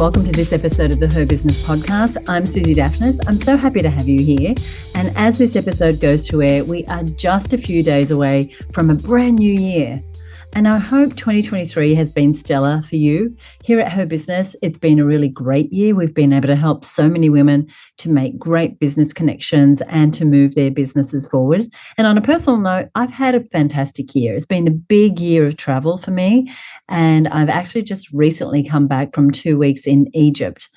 welcome to this episode of the Her Business podcast. I'm Susie Daphnis. I'm so happy to have you here. And as this episode goes to air, we are just a few days away from a brand new year. And I hope 2023 has been stellar for you. Here at Her Business, it's been a really great year. We've been able to help so many women to make great business connections and to move their businesses forward. And on a personal note, I've had a fantastic year. It's been a big year of travel for me. And I've actually just recently come back from 2 weeks in Egypt.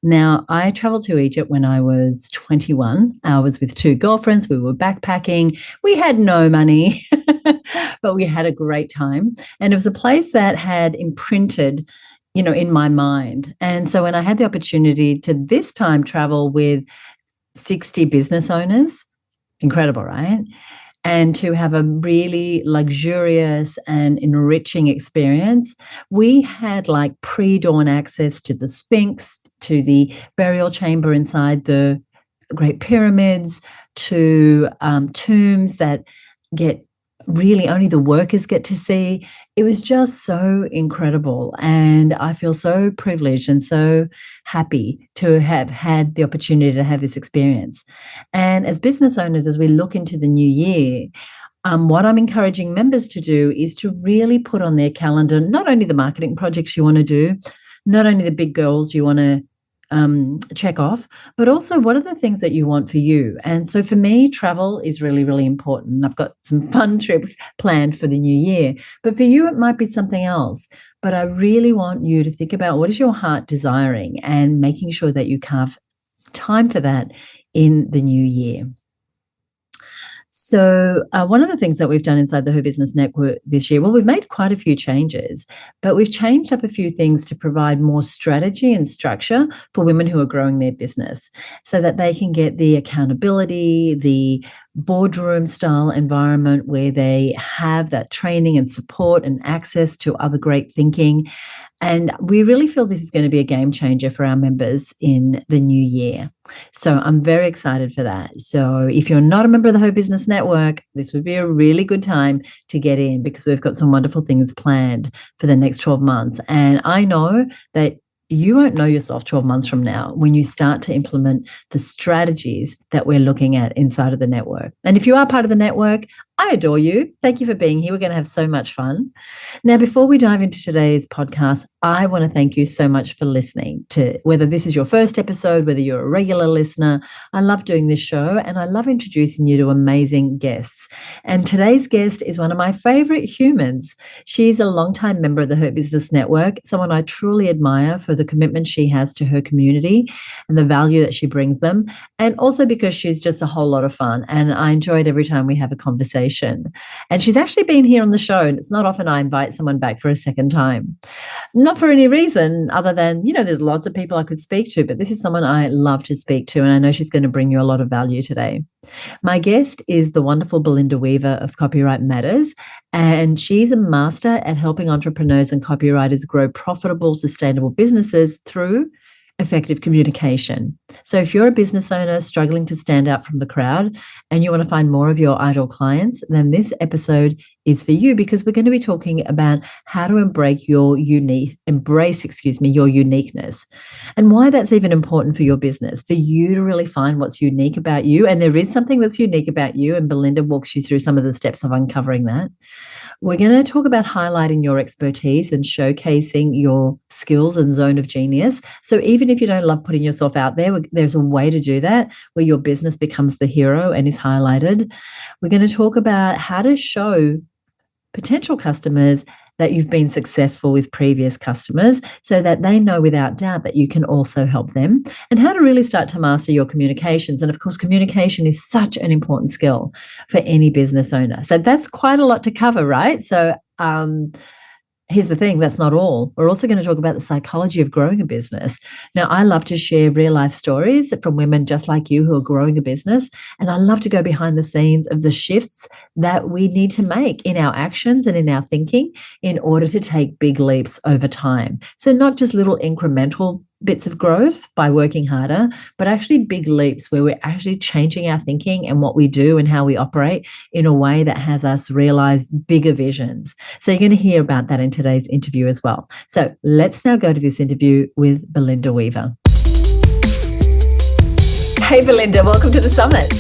Now, I traveled to Egypt when I was 21. I was with two girlfriends. We were backpacking. We had no money, but we had a great time. And it was a place that had imprinted, in my mind. And so when I had the opportunity to this time travel with 60 business owners, incredible, right? And to have a really luxurious and enriching experience, we had like pre-dawn access to the Sphinx, to the burial chamber inside the Great Pyramids, to tombs that get really only the workers get to see. It was just so incredible. And I feel so privileged and so happy to have had the opportunity to have this experience. And as business owners, as we look into the new year, what I'm encouraging members to do is to really put on their calendar, not only the marketing projects you want to do, not only the big goals you want to check off, but also what are the things that you want for you. And so for me, travel is really, really important. I've got some fun trips planned for the new year, but for you, it might be something else. But I really want you to think about what is your heart desiring and making sure that you carve time for that in the new year. So one of the things that we've done inside the Her Business Network this year, well, we've made quite a few changes, but we've changed up a few things to provide more strategy and structure for women who are growing their business so that they can get the accountability, the boardroom style environment where they have that training and support and access to other great thinking. And we really feel this is going to be a game changer for our members in the new year. So I'm very excited for that. So if you're not a member of the Her Business Network, this would be a really good time to get in because we've got some wonderful things planned for the next 12 months. And I know that you won't know yourself 12 months from now when you start to implement the strategies that we're looking at inside of the network. And if you are part of the network, I adore you. Thank you for being here. We're going to have so much fun. Now, before we dive into today's podcast, I want to thank you so much for listening to whether this is your first episode, whether you're a regular listener. I love doing this show and I love introducing you to amazing guests. And today's guest is one of my favorite humans. She's a longtime member of the Her Business Network, someone I truly admire for the commitment she has to her community and the value that she brings them. And also because she's just a whole lot of fun. And I enjoy it every time we have a conversation. And she's actually been here on the show, and it's not often I invite someone back for a second time. Not for any reason other than, there's lots of people I could speak to, but this is someone I love to speak to, and I know she's going to bring you a lot of value today. My guest is the wonderful Belinda Weaver of Copyright Matters, and she's a master at helping entrepreneurs and copywriters grow profitable, sustainable businesses through effective communication. So if you're a business owner struggling to stand out from the crowd and you want to find more of your ideal clients, then this episode is for you because we're going to be talking about how to embrace your uniqueness and why that's even important for your business, for you to really find what's unique about you. And there is something that's unique about you, and Belinda walks you through some of the steps of uncovering that. We're going to talk about highlighting your expertise and showcasing your skills and zone of genius. So even if you don't love putting yourself out there, there's a way to do that where your business becomes the hero and is highlighted. We're going to talk about how to show potential customers that you've been successful with previous customers so that they know without doubt that you can also help them, and how to really start to master your communications. And of course, communication is such an important skill for any business owner. So that's quite a lot to cover, right? So here's the thing, that's not all. We're also going to talk about the psychology of growing a business. Now, I love to share real life stories from women just like you who are growing a business. And I love to go behind the scenes of the shifts that we need to make in our actions and in our thinking in order to take big leaps over time. So not just little incremental bits of growth by working harder, but actually big leaps where we're actually changing our thinking and what we do and how we operate in a way that has us realize bigger visions. So you're going to hear about that in today's interview as well. So let's now go to this interview with Belinda Weaver. Hey, Belinda, welcome to the summit.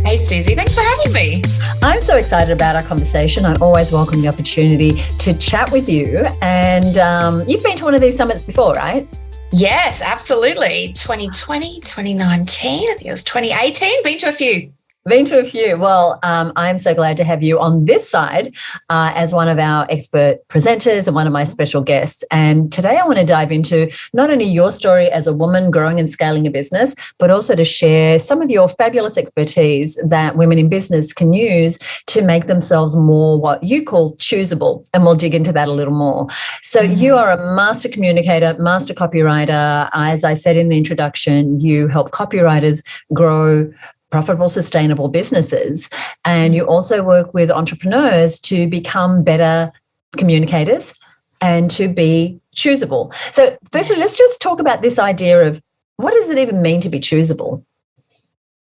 Hey, Susie, thanks for having me. I'm so excited about our conversation. I always welcome the opportunity to chat with you. And you've been to one of these summits before, right? Yes, absolutely. 2020, 2019, I think it was 2018. Been to a few. Well, I'm so glad to have you on this side as one of our expert presenters and one of my special guests. And today I want to dive into not only your story as a woman growing and scaling a business, but also to share some of your fabulous expertise that women in business can use to make themselves more what you call choosable. And we'll dig into that a little more. So you are a master communicator, master copywriter. As I said in the introduction, you help copywriters grow profitable, sustainable businesses. And you also work with entrepreneurs to become better communicators and to be choosable. So firstly, let's just talk about this idea of what does it even mean to be choosable?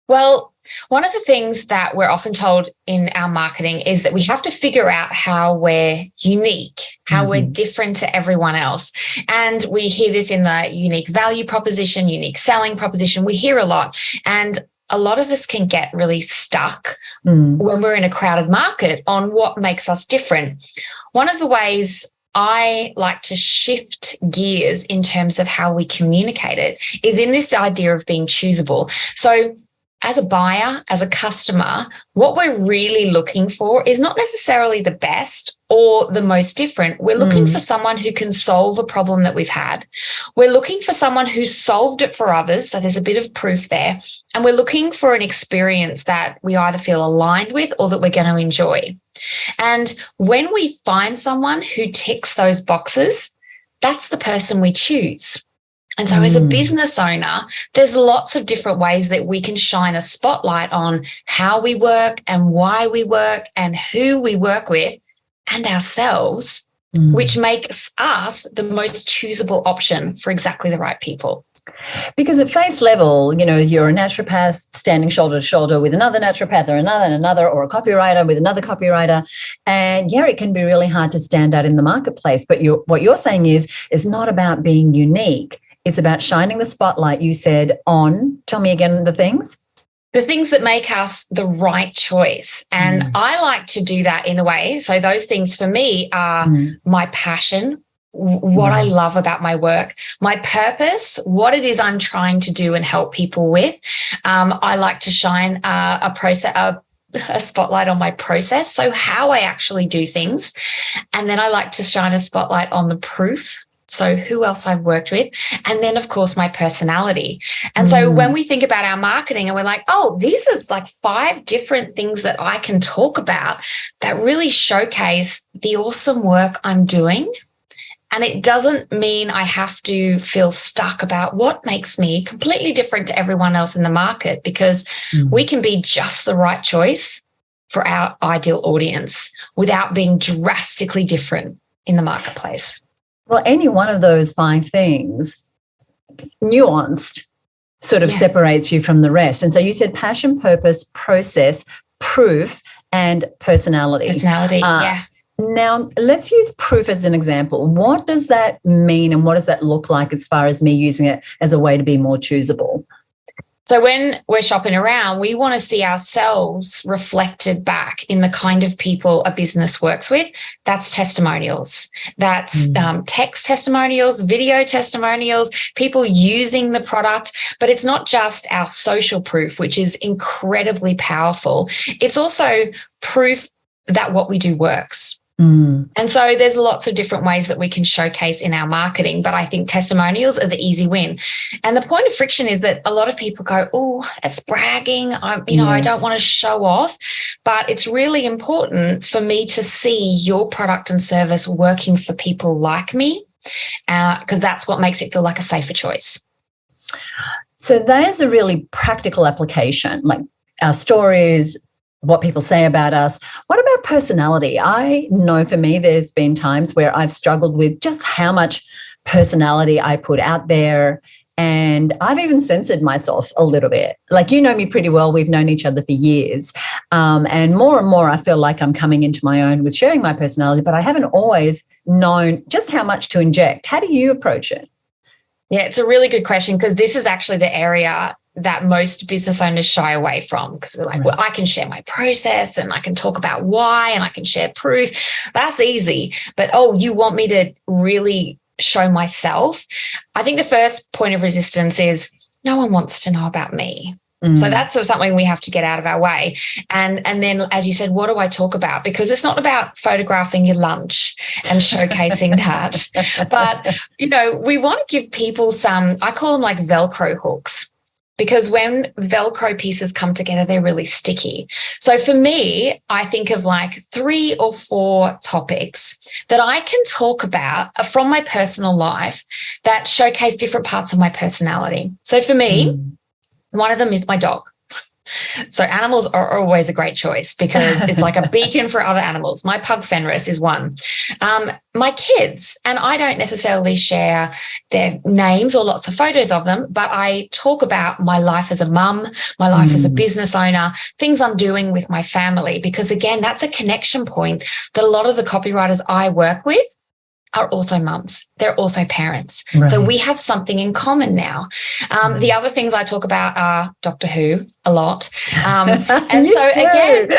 Well, one of the things that we're often told in our marketing is that we have to figure out how we're unique, how we're different to everyone else. And we hear this in the unique value proposition, unique selling proposition. We hear a lot. And a lot of us can get really stuck when we're in a crowded market on what makes us different. One of the ways I like to shift gears in terms of how we communicate it is in this idea of being choosable. So as a buyer, as a customer, what we're really looking for is not necessarily the best or the most different. We're looking for someone who can solve a problem that we've had. We're looking for someone who's solved it for others. So there's a bit of proof there. And we're looking for an experience that we either feel aligned with or that we're going to enjoy. And when we find someone who ticks those boxes, that's the person we choose. And so as a business owner, there's lots of different ways that we can shine a spotlight on how we work and why we work and who we work with and ourselves, which makes us the most choosable option for exactly the right people. Because at face level, you know, you're a naturopath standing shoulder to shoulder with another naturopath or another, or a copywriter with another copywriter. And yeah, it can be really hard to stand out in the marketplace. But what you're saying is not about being unique. It's about shining the spotlight, you said, on, tell me again the things. The things that make us the right choice. And I like to do that in a way. So those things for me are my passion, what I love about my work, my purpose, what it is I'm trying to do and help people with. I like to shine a spotlight on my process, so how I actually do things. And then I like to shine a spotlight on the proof. So who else I've worked with, and then, of course, my personality. And so when we think about our marketing and we're like, oh, these are like 5 different things that I can talk about that really showcase the awesome work I'm doing. And it doesn't mean I have to feel stuck about what makes me completely different to everyone else in the market, because we can be just the right choice for our ideal audience without being drastically different in the marketplace. Well, any one of those 5 things, nuanced, sort of separates you from the rest. And so you said passion, purpose, process, proof, and personality. Now, let's use proof as an example. What does that mean and what does that look like as far as me using it as a way to be more choosable? So when we're shopping around, we want to see ourselves reflected back in the kind of people a business works with. That's testimonials. That's text testimonials, video testimonials, people using the product. But it's not just our social proof, which is incredibly powerful. It's also proof that what we do works. And so there's lots of different ways that we can showcase in our marketing, but I think testimonials are the easy win. And the point of friction is that a lot of people go, oh, it's bragging. I don't want to show off, but it's really important for me to see your product and service working for people like me, because that's what makes it feel like a safer choice. So there's a really practical application, like our stories, what people say about us. What about personality? I know for me, there's been times where I've struggled with just how much personality I put out there And I've even censored myself a little bit. Like, you know me pretty well. We've known each other for years. And more, I feel like I'm coming into my own with sharing my personality, but I haven't always known just how much to inject. How do you approach it? Yeah, it's a really good question, because this is actually the area that most business owners shy away from, because we're like, well, I can share my process and I can talk about why and I can share proof. That's easy. But, oh, you want me to really show myself? I think the first point of resistance is no one wants to know about me. So that's something we have to get out of our way. And then, as you said, what do I talk about? Because it's not about photographing your lunch and showcasing that. But, we want to give people some, I call them like Velcro hooks. Because when Velcro pieces come together, they're really sticky. So for me, I think of like 3 or 4 topics that I can talk about from my personal life that showcase different parts of my personality. So for me, one of them is my dog. So animals are always a great choice because it's like a beacon for other animals. My pug Fenris is one. My kids, and I don't necessarily share their names or lots of photos of them, but I talk about my life as a mum, my life as a business owner, things I'm doing with my family, because again, that's a connection point that a lot of the copywriters I work with are also mums. They're also parents. Right. So we have something in common now. The other things I talk about are Doctor Who a lot. And so again,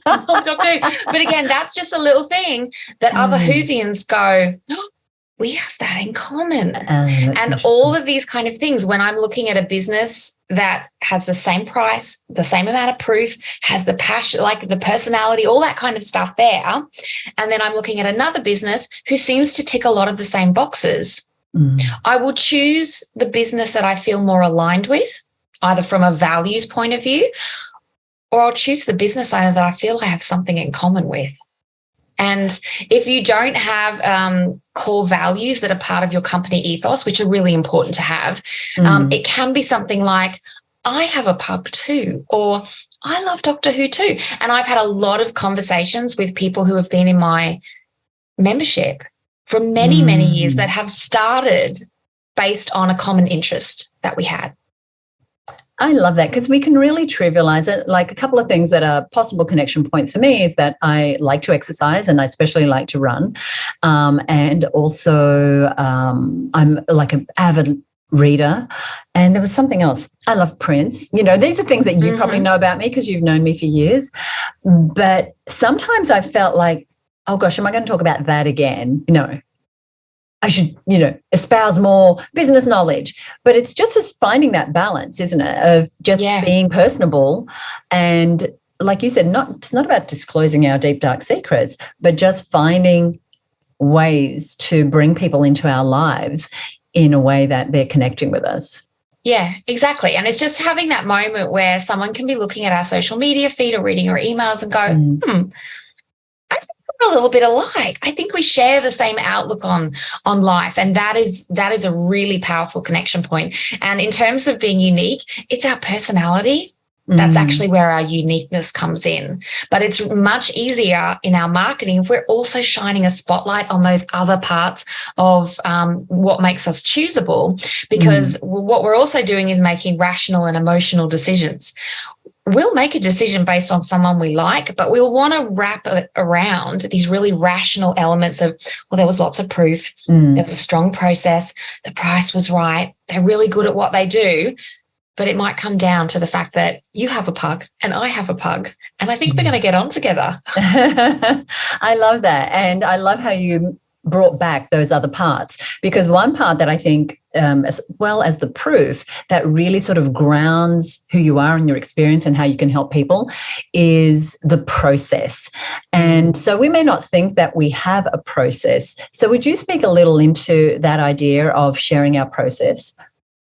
Doctor Who. But again, that's just a little thing that other Whovians go, oh, we have that in common. And all of these kind of things, when I'm looking at a business that has the same price, the same amount of proof, has the passion, like the personality, all that kind of stuff there. And then I'm looking at another business who seems to tick a lot of the same boxes. I will choose the business that I feel more aligned with, either from a values point of view, or I'll choose the business owner that I feel I have something in common with. And if you don't have core values that are part of your company ethos, which are really important to have, it can be something like, I have a pug too, or I love Doctor Who too. And I've had a lot of conversations with people who have been in my membership for many, many years that have started based on a common interest that we had. I love that, because we can really trivialize it. Like, a couple of things that are possible connection points for me is that I like to exercise, and I especially like to run. And also I'm like an avid reader. And there was something else. I love Prince. These are things that you probably know about me because you've known me for years. But sometimes I felt like, oh gosh, am I going to talk about that again? I should, espouse more business knowledge. But it's just finding that balance, isn't it, of just being personable. And like you said, it's not about disclosing our deep, dark secrets, but just finding ways to bring people into our lives in a way that they're connecting with us. Yeah, exactly. And it's just having that moment where someone can be looking at our social media feed or reading our emails and go, a little bit alike. I think we share the same outlook on life, and that is a really powerful connection point. And in terms of being unique, it's our personality. That's actually where our uniqueness comes in. But it's much easier in our marketing if we're also shining a spotlight on those other parts of what makes us choosable, because what we're also doing is making rational and emotional decisions. We'll make a decision based on someone we like, but we'll want to wrap it around these really rational elements of, well, there was lots of proof, there was a strong process, the price was right, they're really good at what they do. But it might come down to the fact that you have a pug and I have a pug, and I think we're going to get on together. I love that. And I love how you brought back those other parts, because one part that I think, as well as the proof, that really sort of grounds who you are and your experience and how you can help people is the process. And so we may not think that we have a process. So would you speak a little into that idea of sharing our process?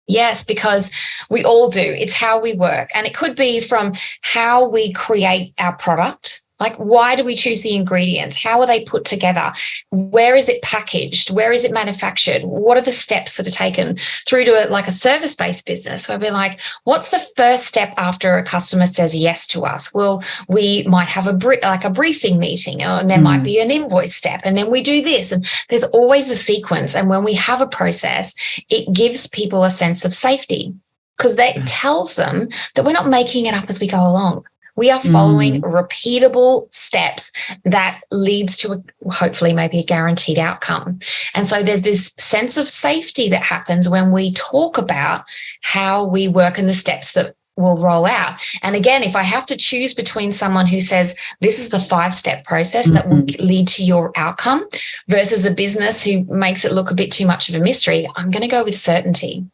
Yes, because we all do. It's how we work. And it could be from how we create our product. Like, why do we choose the ingredients? How are they put together? Where is it packaged? Where is it manufactured? What are the steps that are taken through to like a service-based business where we're like, what's the first step after a customer says yes to us? Well, we might have a briefing meeting, and there might be an invoice step, and then we do this. And there's always a sequence. And when we have a process, it gives people a sense of safety because it tells them that we're not making it up as we go along. We are following repeatable steps that leads to hopefully maybe a guaranteed outcome. And so there's this sense of safety that happens when we talk about how we work and the steps that will roll out. And again, if I have to choose between someone who says this is the 5-step process that will lead to your outcome versus a business who makes it look a bit too much of a mystery, I'm going to go with certainty.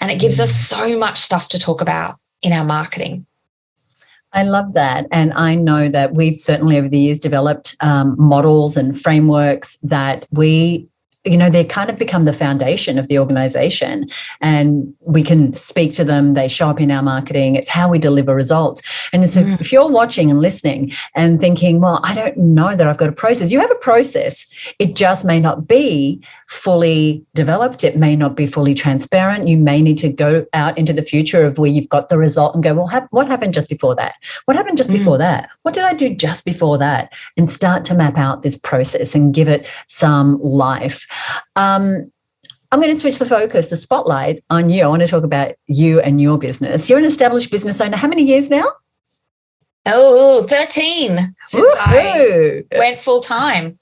And it gives us so much stuff to talk about in our marketing. I love that. And I know that we've certainly over the years developed models and frameworks that they kind of become the foundation of the organization, and we can speak to them. They show up in our marketing. It's how we deliver results. And so if you're watching and listening and thinking, well, I don't know that I've got a process, you have a process. It just may not be fully developed. It may not be fully transparent. You may need to go out into the future of where you've got the result and go, well, what happened just before that? What happened just before that? What did I do just before that? And start to map out this process and give it some life. I'm going to switch the focus, the spotlight on you. I want to talk about you and your business. You're an established business owner. How many years now? 13 since I went full time.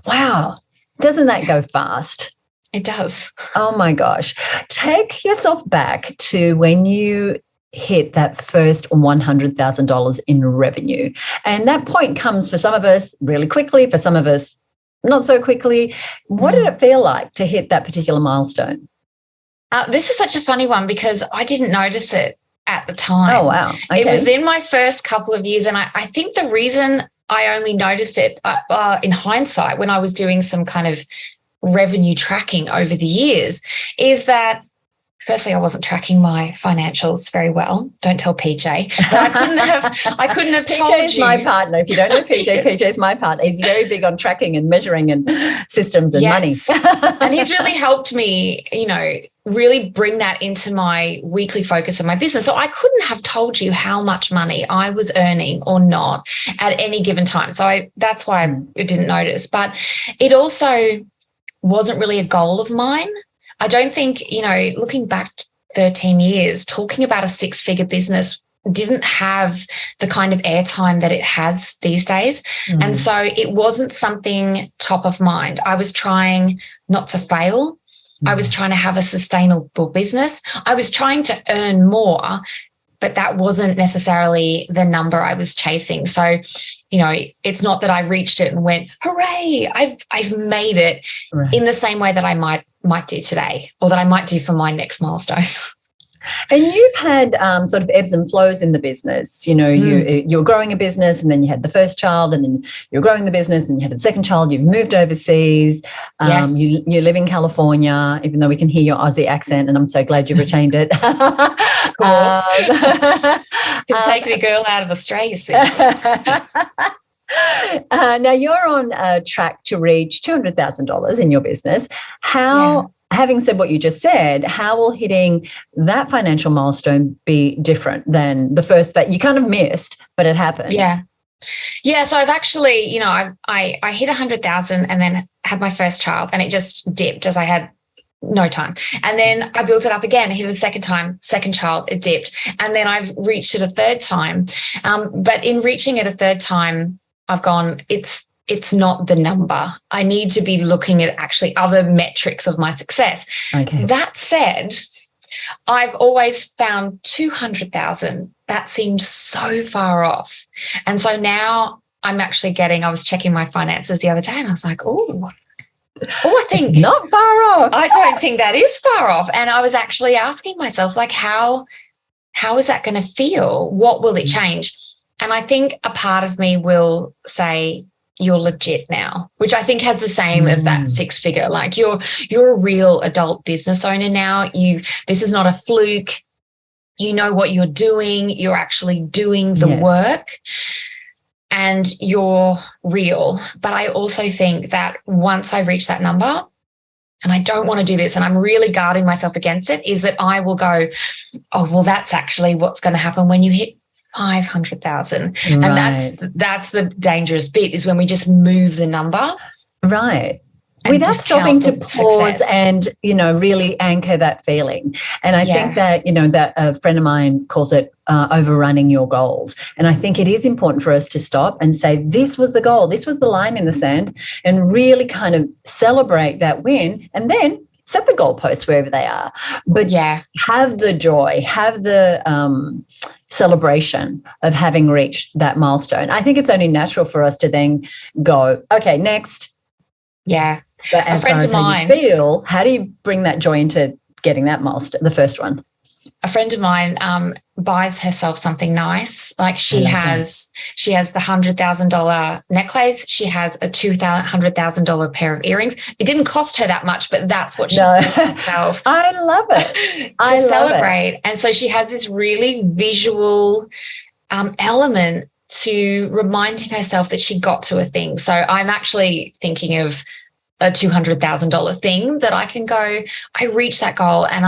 Wow. Doesn't that go fast? It does. Oh my gosh. Take yourself back to when you hit that first $100,000 in revenue. And that point comes for some of us really quickly, for some of us not so quickly. What did it feel like to hit that particular milestone? This is such a funny one because I didn't notice it at the time. Oh, wow. Okay. It was in my first couple of years. And I think the reason I only noticed it in hindsight when I was doing some kind of revenue tracking over the years is that firstly, I wasn't tracking my financials very well. Don't tell PJ. But I couldn't have told you. PJ is my partner. If you don't know PJ, yes. PJ is my partner. He's very big on tracking and measuring and systems and money. And he's really helped me, really bring that into my weekly focus of my business. So I couldn't have told you how much money I was earning or not at any given time. So that's why I didn't notice. But it also wasn't really a goal of mine. I don't think, looking back 13 years, talking about a 6-figure business didn't have the kind of airtime that it has these days. And so it wasn't something top of mind. I was trying not to fail. I was trying to have a sustainable business. I was trying to earn more, but that wasn't necessarily the number I was chasing. So, it's not that I reached it and went, hooray, I've made it in the same way that I might do today or that I might do for my next milestone. And you've had sort of ebbs and flows in the business. You're growing a business and then you had the first child and then you're growing the business and you had the second child. You've moved overseas. Yes. You live in California, even though we can hear your Aussie accent, and I'm so glad you've retained it. Of course. Can take the girl out of Australia soon. Now you're on track to reach $200,000 in your business. Having said what you just said, how will hitting that financial milestone be different than the first that you kind of missed, but it happened? Yeah. So I've actually, I hit 100,000 and then had my first child, and it just dipped as I had no time. And then I built it up again, hit it a second child, it dipped. And then I've reached it a third time. But in reaching it a third time, I've gone, it's not the number. I need to be looking at actually other metrics of my success. Okay. That said, I've always found 200,000. That seemed so far off. And so now I'm actually I was checking my finances the other day and I was like, I think it's not far off. I don't think that is far off. And I was actually asking myself, like, how is that going to feel? What will it change? And I think a part of me will say, you're legit now, which I think has the same of that 6-figure. Like you're a real adult business owner now. This is not a fluke. You know what you're doing. You're actually doing the work. and you're real. But I also think that once I reach that number, and I don't want to do this, and I'm really guarding myself against it, is that I will go, oh, well, that's actually what's going to happen when you hit 500,000. Right. And that's the dangerous bit, is when we just move the number. Right. Without stopping to pause and, really anchor that feeling. And I think that, that a friend of mine calls it overrunning your goals. And I think it is important for us to stop and say, this was the goal, this was the line in the sand, and really kind of celebrate that win, and then set the goalposts wherever they are. But have the joy, have the celebration of having reached that milestone. I think it's only natural for us to then go, okay, next. Yeah. But as far as how you feel, how do you bring that joy into getting that milestone, the first one? A friend of mine buys herself something nice. Like she has the $100,000 necklace. She a $200,000 pair of earrings. It didn't cost her that much, but that's what she bought herself. I love it. to celebrate. And so she has this really visual element to reminding herself that she got to a thing. So I'm actually thinking of a $200,000 thing that I can go, I reached that goal, and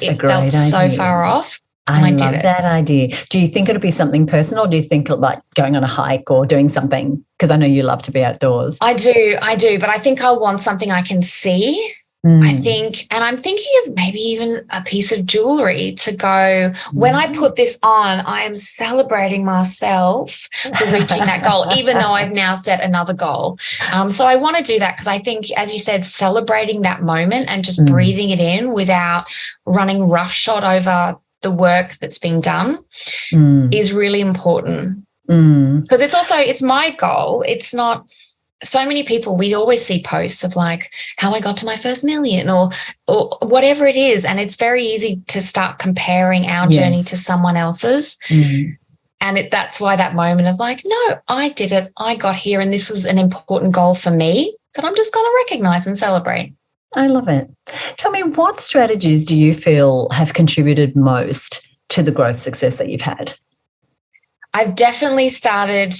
it felt so far off. I love that idea. Do you think it'll be something personal? Or do you think like going on a hike or doing something? Because I know you love to be outdoors. I do. But I think I'll want something I can see. I think, and I'm thinking of maybe even a piece of jewelry to go, when I put this on, I am celebrating myself for reaching that goal, even though I've now set another goal. So I want to do that, because I think, as you said, celebrating that moment and just breathing it in without running roughshod over the work that's being done is really important. Because it's my goal. It's not. So many people, we always see posts of like how I got to my first million or whatever it is. And it's very easy to start comparing our journey to someone else's. And that's why that moment of like, no, I did it. I got here, and this was an important goal for me that I'm just going to recognize and celebrate. I love it. Tell me, what strategies do you feel have contributed most to the growth success that you've had? I've definitely started,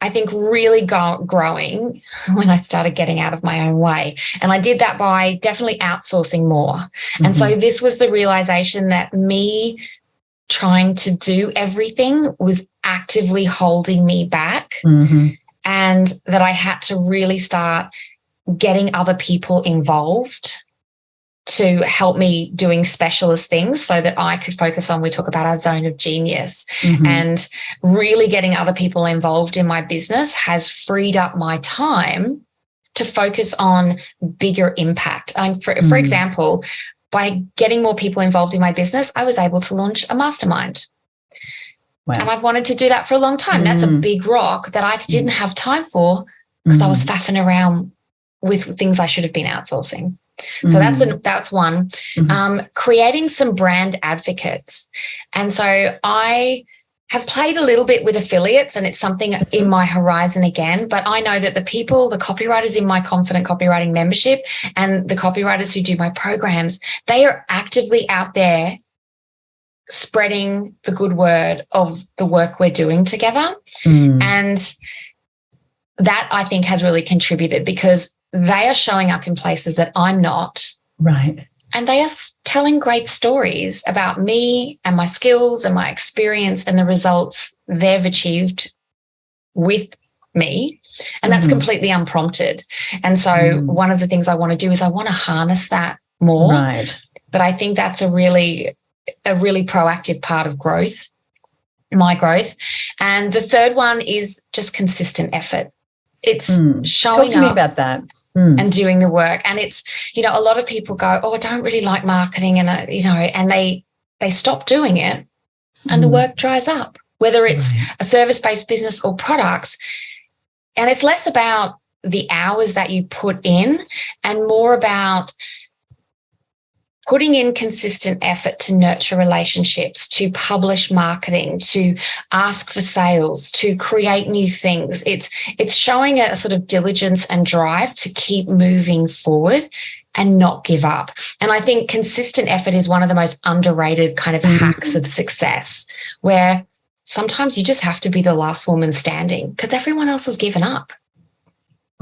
I think, really growing when I started getting out of my own way. And I did that by definitely outsourcing more. And so this was the realization that me trying to do everything was actively holding me back, and that I had to really start getting other people involved to help me doing specialist things so that I could focus on, we talk about our zone of genius, and really getting other people involved in my business has freed up my time to focus on bigger impact. For example, by getting more people involved in my business, I was able to launch a mastermind. Wow. And I've wanted to do that for a long time. That's a big rock that I didn't have time for because I was faffing around with things I should have been outsourcing. So that's one. Creating some brand advocates. And so I have played a little bit with affiliates, and it's something in my horizon again, but I know that the copywriters in my Confident Copywriting membership and the copywriters who do my programs, they are actively out there spreading the good word of the work we're doing together. And that, I think, has really contributed because they are showing up in places that I'm not. Right. And they are telling great stories about me and my skills and my experience and the results they've achieved with me. And that's completely unprompted. And so one of the things I want to do is I want to harness that more. Right. But I think that's a really proactive part of growth, my growth. And the third one is just consistent effort. It's showing Talk to me about that. And doing the work. And it's, a lot of people go, oh, I don't really like marketing. And, and they stop doing it and the work dries up, whether it's a service-based business or products. And it's less about the hours that you put in and more about putting in consistent effort to nurture relationships, to publish marketing, to ask for sales, to create new things. It's showing a sort of diligence and drive to keep moving forward and not give up. And I think consistent effort is one of the most underrated kind of hacks of success, where sometimes you just have to be the last woman standing because everyone else has given up.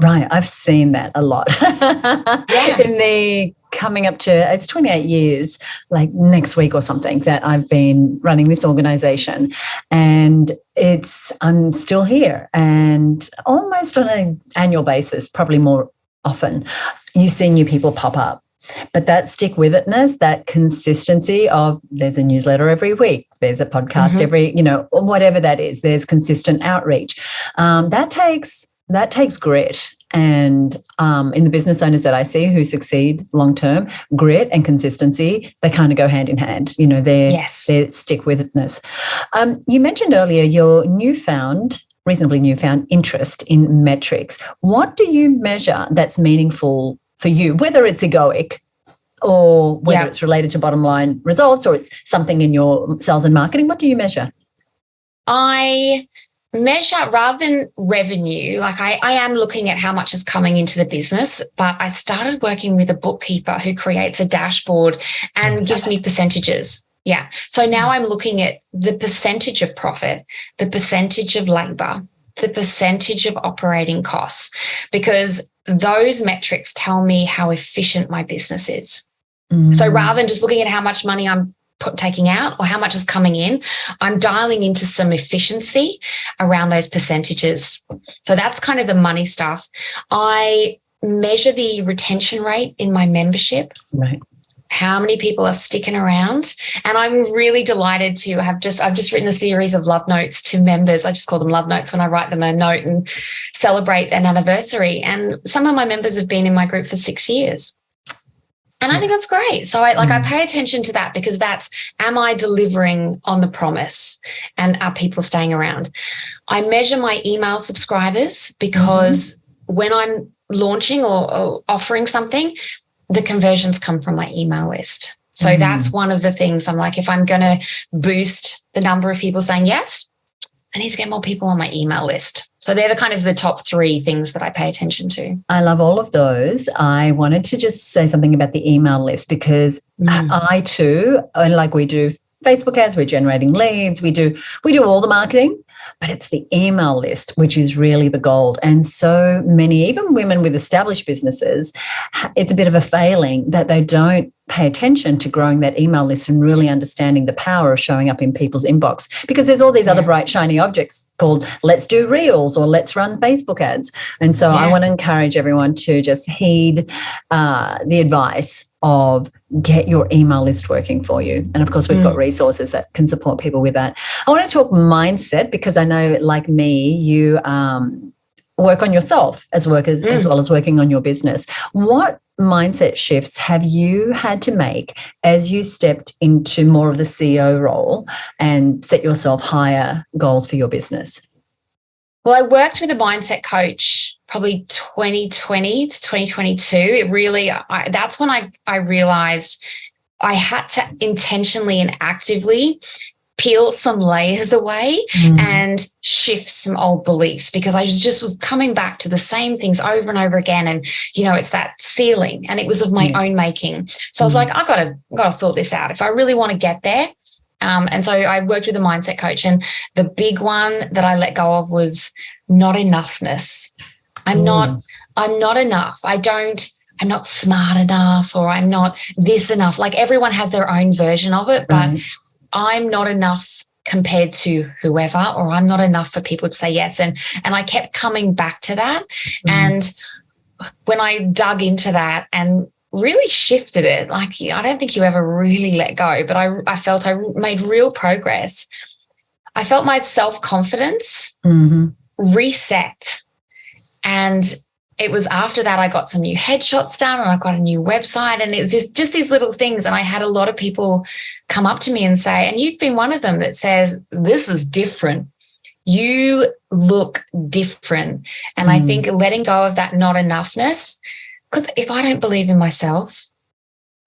Right. I've seen that a lot. Yeah. In the coming up to, it's 28 years, like next week or something, that I've been running this organization, and I'm still here, and almost on an annual basis, probably more often, you see new people pop up. But that stick-with-itness, that consistency of there's a newsletter every week, there's a podcast every, whatever that is, there's consistent outreach. That takes grit. And in the business owners that I see who succeed long-term, grit and consistency, they kind of go hand in hand. Their stick-with-itness. You mentioned earlier your reasonably newfound interest in metrics. What do you measure that's meaningful for you, whether it's egoic or whether it's related to bottom line results or it's something in your sales and marketing? What do you measure? I measure, rather than revenue, like I am looking at how much is coming into the business, but I started working with a bookkeeper who creates a dashboard and gives me percentages. Yeah. So now I'm looking at the percentage of profit, the percentage of labor, the percentage of operating costs, because those metrics tell me how efficient my business is. So rather than just looking at how much money I'm taking out or how much is coming in, I'm dialing into some efficiency around those percentages. So that's kind of the money stuff. I measure the retention rate in my membership. Right. How many people are sticking around? And I'm really delighted to I've just written a series of love notes to members. I just call them love notes when I write them a note and celebrate an anniversary. And some of my members have been in my group for 6 years. And I think that's great. So I pay attention to that, because am I delivering on the promise, and are people staying around? I measure my email subscribers, because when I'm launching or offering something, the conversions come from my email list. So that's one of the things I'm like, if I'm going to boost the number of people saying yes, I need to get more people on my email list. So they're the top 3 things that I pay attention to. I love all of those. I wanted to just say something about the email list, because I too, like we do Facebook ads, we're generating leads, we do all the marketing, but it's the email list which is really the gold. And so many, even women with established businesses, it's a bit of a failing that they don't pay attention to growing that email list and really understanding the power of showing up in people's inbox, because there's all these other bright, shiny objects called let's do reels or let's run Facebook ads. And so I want to encourage everyone to just heed the advice of get your email list working for you. And of course, we've got resources that can support people with that. I want to talk mindset, because I know, like me, you work on yourself as well as working on your business. What mindset shifts have you had to make as you stepped into more of the CEO role and set yourself higher goals for your business? Well, I worked with a mindset coach probably 2020 to 2022. That's when I realized I had to intentionally and actively peel some layers away and shift some old beliefs, because I just was coming back to the same things over and over again. And, it's that ceiling, and it was of my own making. So I was like, I gotta sort this out if I really want to get there. And so I worked with a mindset coach, and the big one that I let go of was not enoughness. I'm not enough. I'm not smart enough, or I'm not this enough. Like, everyone has their own version of it, but I'm not enough compared to whoever, or I'm not enough for people to say yes. And I kept coming back to that. And when I dug into that and really shifted it, like, I don't think you ever really let go, but I felt I made real progress. I felt my self-confidence reset. And it was after that I got some new headshots done, and I got a new website, and it was just these little things. And I had a lot of people come up to me and say, and you've been one of them, that says, this is different. You look different. And I think letting go of that not enoughness, because if I don't believe in myself,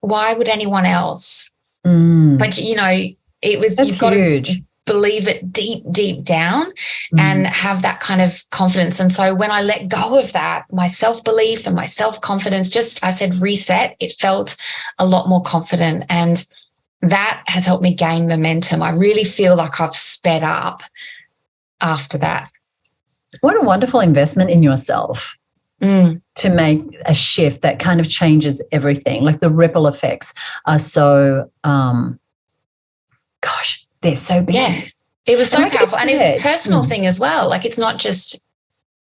why would anyone else? But, you've got to believe it deep, deep down and have that kind of confidence. And so when I let go of that, my self-belief and my self-confidence, I said reset, it felt a lot more confident. And that has helped me gain momentum. I really feel like I've sped up after that. What a wonderful investment in yourself to make a shift that kind of changes everything. Like the ripple effects are so, they're so big. Yeah, it was so powerful. And it's a personal thing as well. Like it's not just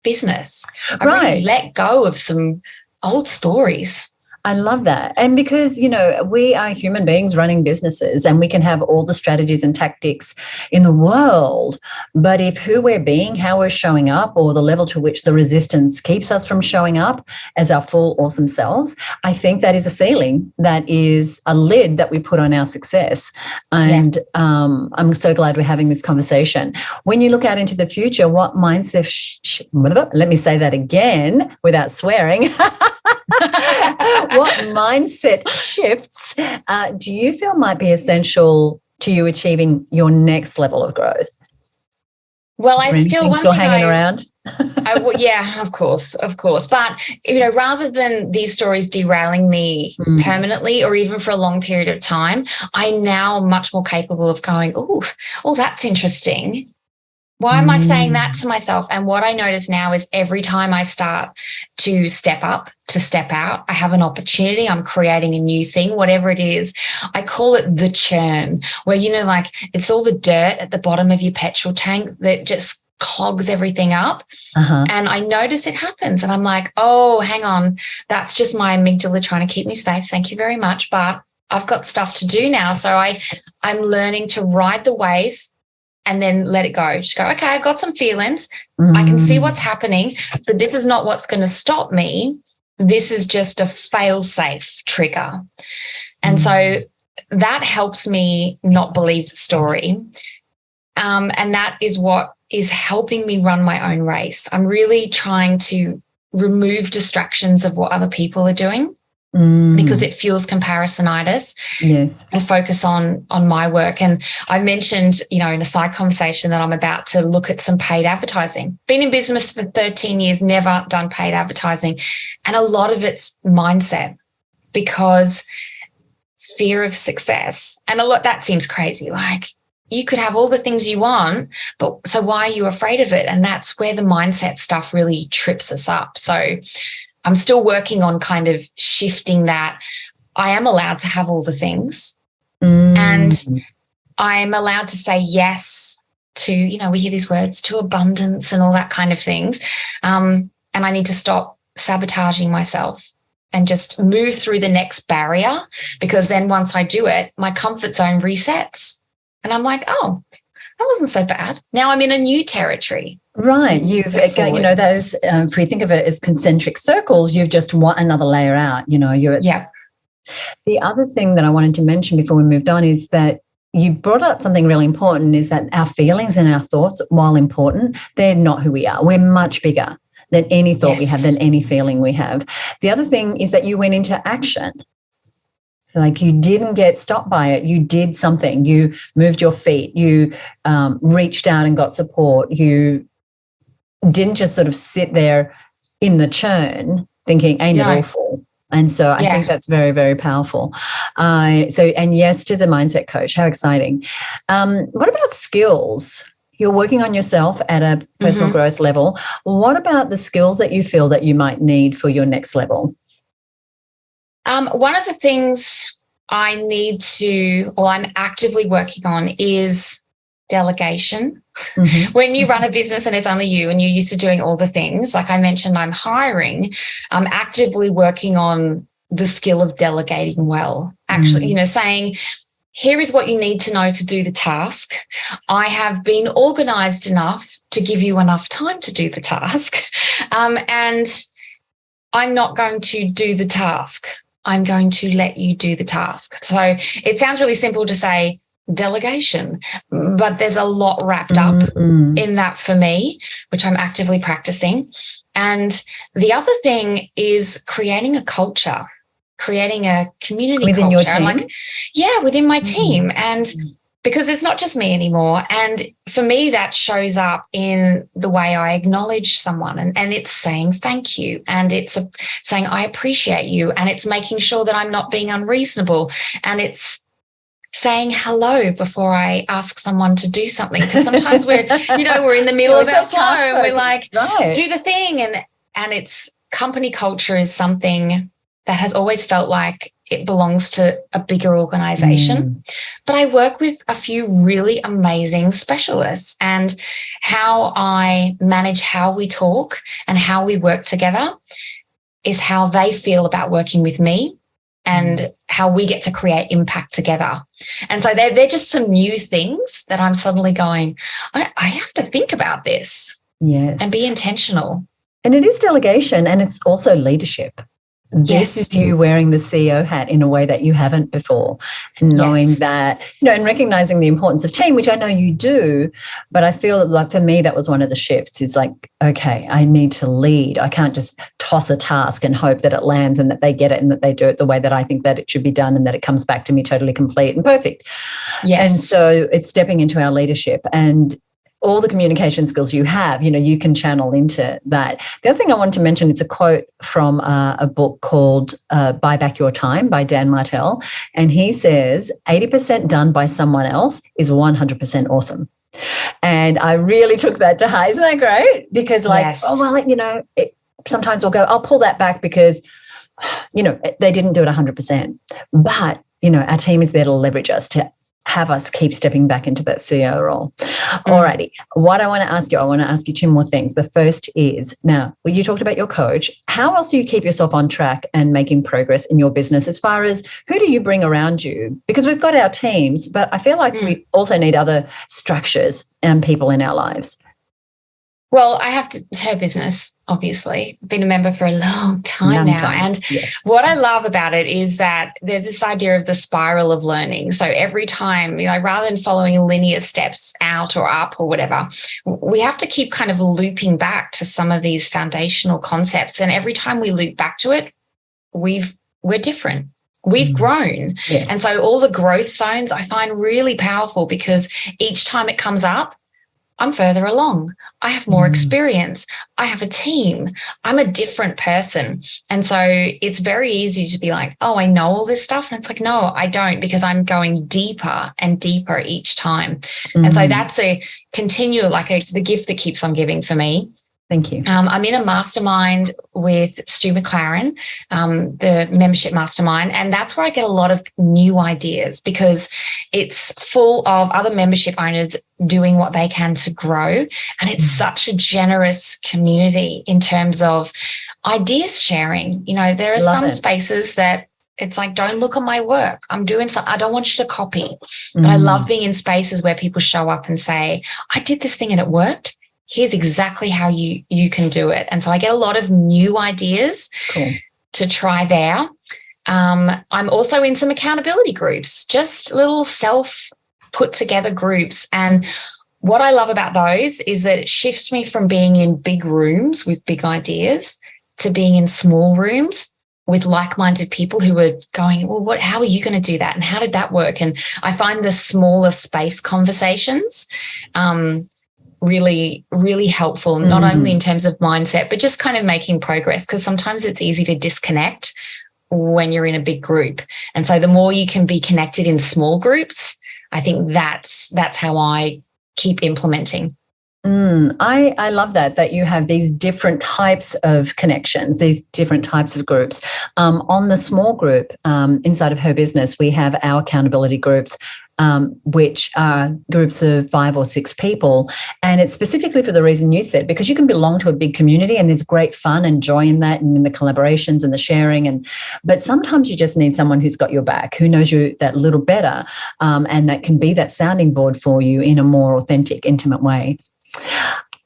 business. I really let go of some old stories. I love that. And because, you know, we are human beings running businesses and we can have all the strategies and tactics in the world. But if who we're being, how we're showing up, or the level to which the resistance keeps us from showing up as our full, awesome selves, I think that is a ceiling. That is a lid that we put on our success. And I'm so glad we're having this conversation. When you look out into the future, what mindset, let me say that again without swearing. What mindset shifts do you feel might be essential to you achieving your next level of growth? Well, I still hanging around. Yeah, of course. But, you know, rather than these stories derailing me permanently or even for a long period of time, I now am much more capable of going, oh, that's interesting. Why am I saying that to myself? And what I notice now is every time I start to step up, to step out, I have an opportunity. I'm creating a new thing, whatever it is. I call it the churn, where, you know, like it's all the dirt at the bottom of your petrol tank that just clogs everything up. And I notice it happens. And I'm like, oh, hang on. That's just my amygdala trying to keep me safe. Thank you very much. But I've got stuff to do now. So I'm learning to ride the wave and then let it go. Just go, okay, I've got some feelings. I can see what's happening, but this is not what's going to stop me. This is just a fail-safe trigger. And so that helps me not believe the story. And that is what is helping me run my own race. I'm really trying to remove distractions of what other people are doing. Because it fuels comparisonitis. Yes. And focus on my work. And I mentioned, you know, in a side conversation that I'm about to look at some paid advertising. Been in business for 13 years, never done paid advertising. And a lot of it's mindset, because fear of success. And a lot, that seems crazy. Like, you could have all the things you want, but so why are you afraid of it? And that's where the mindset stuff really trips us up. So I'm still working on kind of shifting that. I am allowed to have all the things, and I'm allowed to say yes to, you know, we hear these words, to abundance and all that kind of things. And I need to stop sabotaging myself and just move through the next barrier, because then once I do it, my comfort zone resets. And I'm like, oh, that wasn't so bad. Now I'm in a new territory. Right. You've, you know, those, if we think of it as concentric circles, you've just won another layer out, you know. The other thing that I wanted to mention before we moved on is that you brought up something really important, is that our feelings and our thoughts, while important, they're not who we are. We're much bigger than any thought we have, than any feeling we have. The other thing is that you went into action. Like, you didn't get stopped by it. You did something. You moved your feet. You reached out and got support. You didn't just sort of sit there in the churn thinking, ain't it awful? And so I think that's very, very powerful. And yes to the mindset coach. How exciting. What about skills? You're working on yourself at a personal growth level. What about the skills that you feel that you might need for your next level? One of the things I need to, or I'm actively working on, is delegation. When you run a business and it's only you and you're used to doing all the things, like I mentioned, I'm hiring, I'm actively working on the skill of delegating well. Actually, you know, saying, here is what you need to know to do the task. I have been organized enough to give you enough time to do the task. And I'm not going to do the task. I'm going to let you do the task. So it sounds really simple to say delegation, but there's a lot wrapped up in that for me, which I'm actively practicing. And the other thing is creating a culture, creating a community within culture. your team? Within my team. And because it's not just me anymore. And for me, that shows up in the way I acknowledge someone. And it's saying thank you. And it's saying I appreciate you. And it's making sure that I'm not being unreasonable. And it's saying hello before I ask someone to do something. Because sometimes we're in the middle of our flow and we're like, do the thing. And it's company culture is something that has always felt like it belongs to a bigger organization. But I work with a few really amazing specialists, and how I manage how we talk and how we work together is how they feel about working with me and how we get to create impact together. And so they're just some new things that I'm suddenly going, I have to think about this. Yes. And be intentional. And it is delegation, and it's also leadership. This is you wearing the CEO hat in a way that you haven't before, and knowing that, and recognizing the importance of team, which I know you do, but I feel like for me, that was one of the shifts is like, okay, I need to lead. I can't just toss a task and hope that it lands and that they get it and that they do it the way that I think that it should be done and that it comes back to me totally complete and perfect. Yes. And so it's stepping into our leadership, and all the communication skills you have, you can channel into that. The other thing I wanted to mention, it's a quote from a book called Buy Back Your Time by Dan Martell. And he says, 80% done by someone else is 100% awesome. And I really took that to heart. Isn't that great? Because sometimes we'll go, I'll pull that back because, they didn't do it 100%. But, our team is there to leverage us, to have us keep stepping back into that CEO role. Alrighty. What I want to ask you two more things. The first is, now, you talked about your coach. How else do you keep yourself on track and making progress in your business, as far as who do you bring around you? Because we've got our teams, but I feel like we also need other structures and people in our lives. Well, I have to HerBusiness, obviously. I've been a member for a long time now. And what I love about it is that there's this idea of the spiral of learning. So every time, rather than following linear steps out or up or whatever, we have to keep kind of looping back to some of these foundational concepts. And every time we loop back to it, we're different. We've grown. Yes. And so all the growth zones I find really powerful, because each time it comes up, I'm further along. I have more experience. I have a team. I'm a different person. And so it's very easy to be like, oh, I know all this stuff. And it's like, no, I don't, because I'm going deeper and deeper each time. And so that's a continual, the gift that keeps on giving for me. Thank you. I'm in a mastermind with Stu McLaren, the membership mastermind, and that's where I get a lot of new ideas, because it's full of other membership owners doing what they can to grow. And it's such a generous community in terms of ideas sharing. There are some spaces that it's like, don't look at my work. I'm doing something. I don't want you to copy. But I love being in spaces where people show up and say, I did this thing and it worked. Here's exactly how you can do it. And so I get a lot of new ideas to try there. I'm also in some accountability groups, just little self-put together groups. And what I love about those is that it shifts me from being in big rooms with big ideas to being in small rooms with like-minded people who are going, well, how are you going to do that? And how did that work? And I find the smaller space conversations really, really helpful, not only in terms of mindset, but just kind of making progress, because sometimes it's easy to disconnect when you're in a big group. And so the more you can be connected in small groups, I think that's how I keep implementing. I love that you have these different types of connections, these different types of groups. On the small group inside of HerBusiness, we have our accountability groups, which are groups of 5 or 6 people. And it's specifically for the reason you said, because you can belong to a big community and there's great fun and joy in that, and in the collaborations and the sharing. But sometimes you just need someone who's got your back, who knows you that little better, and that can be that sounding board for you in a more authentic, intimate way.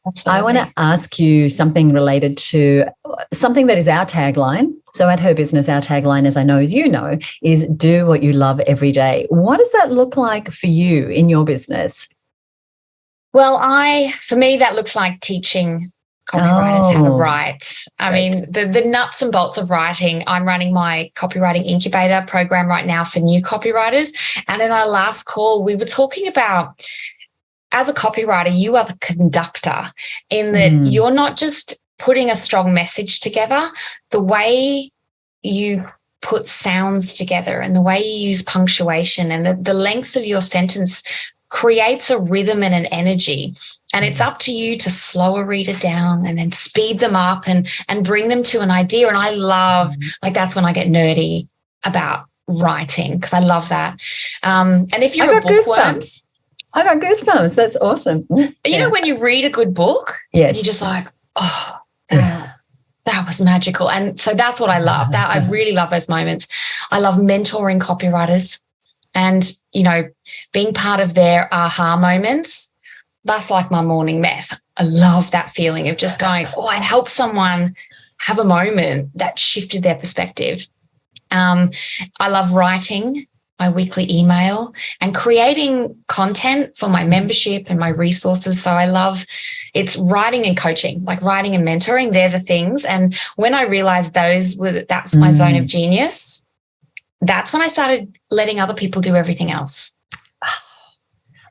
Absolutely. I want to ask you something related to something that is our tagline. So at HerBusiness, our tagline, as I know you know, is do what you love every day. What does that look like for you in your business? Well, for me, that looks like teaching copywriters how to write. I mean, the nuts and bolts of writing. I'm running my copywriting incubator program right now for new copywriters. And in our last call, we were talking about, as a copywriter, you are the conductor, in that you're not just putting a strong message together. The way you put sounds together and the way you use punctuation and the lengths of your sentence creates a rhythm and an energy. And it's up to you to slow a reader down and then speed them up and bring them to an idea. And I love, like, that's when I get nerdy about writing, because I love that. And if you're a bookworm, I got goosebumps. That's awesome. You know, when you read a good book, yes, and you're just like, oh, that was magical. And so that's what I love. That I really love those moments. I love mentoring copywriters and, you know, being part of their aha moments. That's like my morning meth. I love that feeling of just going, oh, I helped someone have a moment that shifted their perspective. I love writing my weekly email and creating content for my membership and my resources. So I love, it's writing and coaching, like writing and mentoring. They're the things. And when I realized that's my zone of genius, that's when I started letting other people do everything else.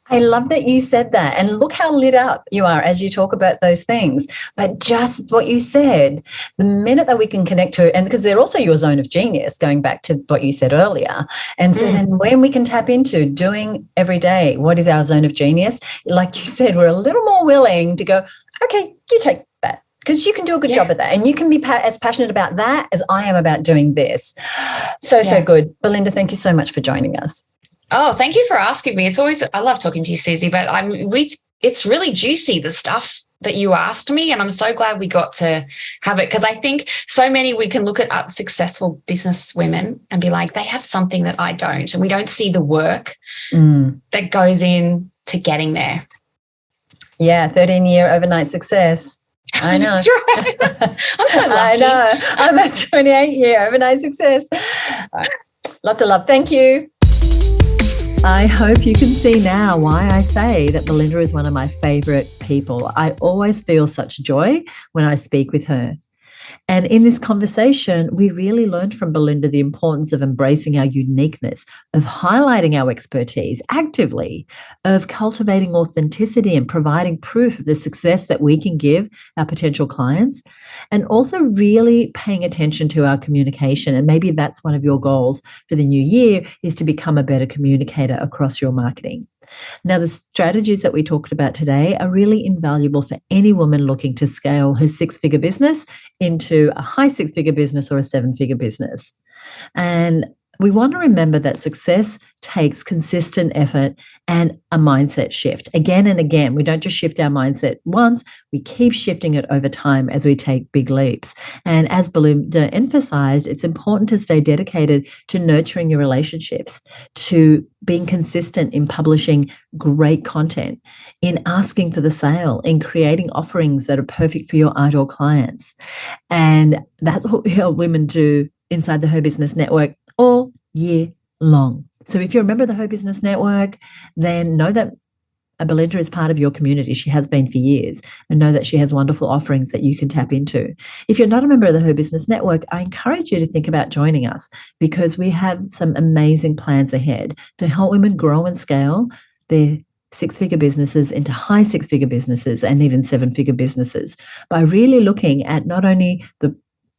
I love that you said that. And look how lit up you are as you talk about those things. But just what you said, the minute that we can connect to, and because they're also your zone of genius, going back to what you said earlier. And so then when we can tap into doing every day, what is our zone of genius? Like you said, we're a little more willing to go, okay, you take that, because you can do a good job at that. And you can be as passionate about that as I am about doing this. So good. Belinda, thank you so much for joining us. Oh, thank you for asking me. It's always, I love talking to you, Susie, but it's really juicy, the stuff that you asked me. And I'm so glad we got to have it, because I think so many, we can look at successful business women and be like, they have something that I don't. And we don't see the work that goes in to getting there. Yeah. 13-year overnight success. I know. That's right. I'm so lucky. I know. I'm a 28-year overnight success. Lots of love. Thank you. I hope you can see now why I say that Belinda is one of my favorite people. I always feel such joy when I speak with her. And in this conversation, we really learned from Belinda the importance of embracing our uniqueness, of highlighting our expertise actively, of cultivating authenticity and providing proof of the success that we can give our potential clients, and also really paying attention to our communication. And maybe that's one of your goals for the new year, is to become a better communicator across your marketing. Now, the strategies that we talked about today are really invaluable for any woman looking to scale her 6-figure business into a high 6-figure business or a 7-figure business. And we want to remember that success takes consistent effort and a mindset shift. Again and again, we don't just shift our mindset once, we keep shifting it over time as we take big leaps. And as Belinda emphasized, it's important to stay dedicated to nurturing your relationships, to being consistent in publishing great content, in asking for the sale, in creating offerings that are perfect for your ideal clients. And that's what we help women do inside the HerBusiness Network all year long. So if you're a member of the HerBusiness Network, then know that Belinda is part of your community. She has been for years, and know that she has wonderful offerings that you can tap into. If you're not a member of the HerBusiness Network, I encourage you to think about joining us, because we have some amazing plans ahead to help women grow and scale their 6-figure businesses into high 6-figure businesses and even 7-figure businesses by really looking at not only the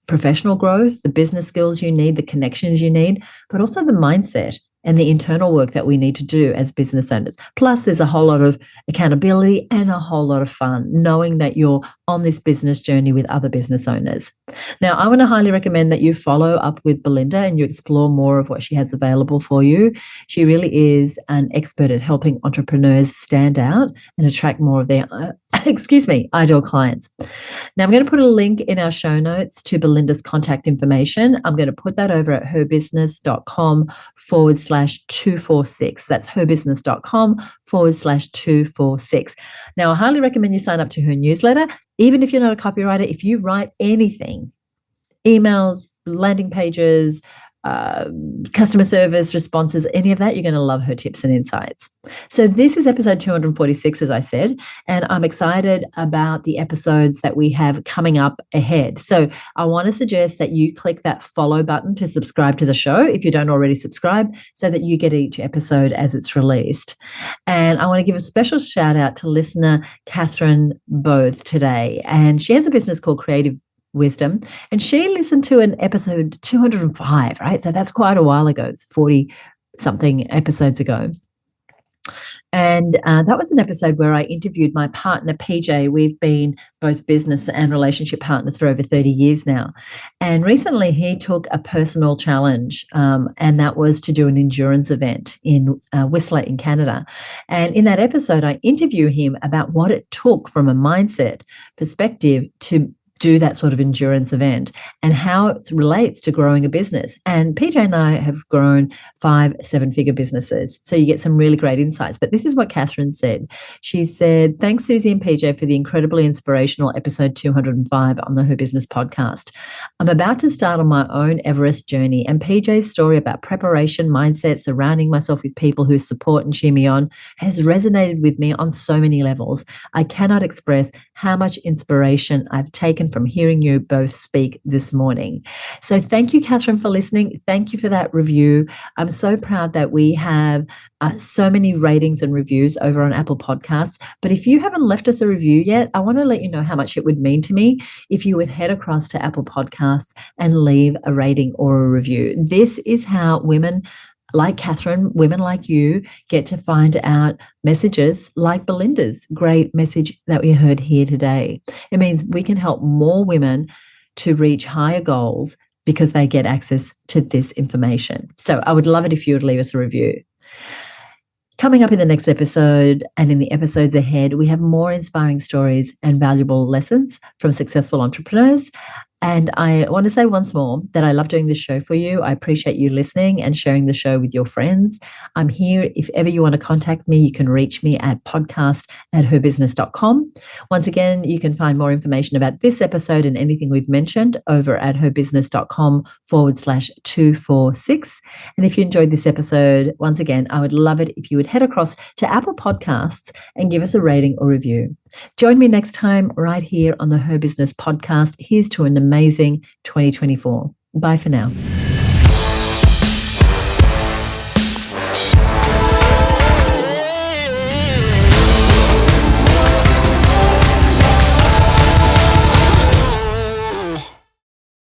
professional growth, the business skills you need, the connections you need, but also the mindset and the internal work that we need to do as business owners. Plus, there's a whole lot of accountability and a whole lot of fun knowing that you're on this business journey with other business owners. Now, I want to highly recommend that you follow up with Belinda and you explore more of what she has available for you. She really is an expert at helping entrepreneurs stand out and attract more of their ideal clients. Now, I'm going to put a link in our show notes to Belinda's contact information. I'm going to put that over at herbusiness.com/246. That's herbusiness.com/246. Now, I highly recommend you sign up to her newsletter. Even if you're not a copywriter, if you write anything, emails, landing pages, customer service responses, any of that, you're going to love her tips and insights. So this is episode 246, as I said, and I'm excited about the episodes that we have coming up ahead. So I want to suggest that you click that follow button to subscribe to the show if you don't already subscribe, so that you get each episode as it's released. And I want to give a special shout out to listener Catherine Both today. And she has a business called wisdom. And she listened to an episode 205, right? So that's quite a while ago. It's 40 something episodes ago. And that was an episode where I interviewed my partner, PJ. We've been both business and relationship partners for over 30 years now. And recently he took a personal challenge, and that was to do an endurance event in Whistler in Canada. And in that episode, I interview him about what it took from a mindset perspective to do that sort of endurance event and how it relates to growing a business. And PJ and I have grown 5 7-figure businesses. So you get some really great insights. But this is what Catherine said. She said, "Thanks, Susie and PJ, for the incredibly inspirational episode 205 on the Her Business podcast. I'm about to start on my own Everest journey, and PJ's story about preparation, mindset, surrounding myself with people who support and cheer me on has resonated with me on so many levels. I cannot express how much inspiration I've taken from hearing you both speak this morning." So thank you, Catherine, for listening. Thank you for that review. I'm so proud that we have so many ratings and reviews over on Apple Podcasts. But if you haven't left us a review yet, I want to let you know how much it would mean to me if you would head across to Apple Podcasts and leave a rating or a review. This is how women like Catherine, women like you, get to find out messages like Belinda's great message that we heard here today. It means we can help more women to reach higher goals because they get access to this information. So I would love it if you would leave us a review. Coming up in the next episode and in the episodes ahead, we have more inspiring stories and valuable lessons from successful entrepreneurs. And I want to say once more that I love doing this show for you. I appreciate you listening and sharing the show with your friends. I'm here. If ever you want to contact me, you can reach me at podcast@herbusiness.com. Once again, you can find more information about this episode and anything we've mentioned over at herbusiness.com/246. And if you enjoyed this episode, once again, I would love it if you would head across to Apple Podcasts and give us a rating or review. Join me next time right here on the Her Business podcast. Here's to an amazing 2024. Bye for now.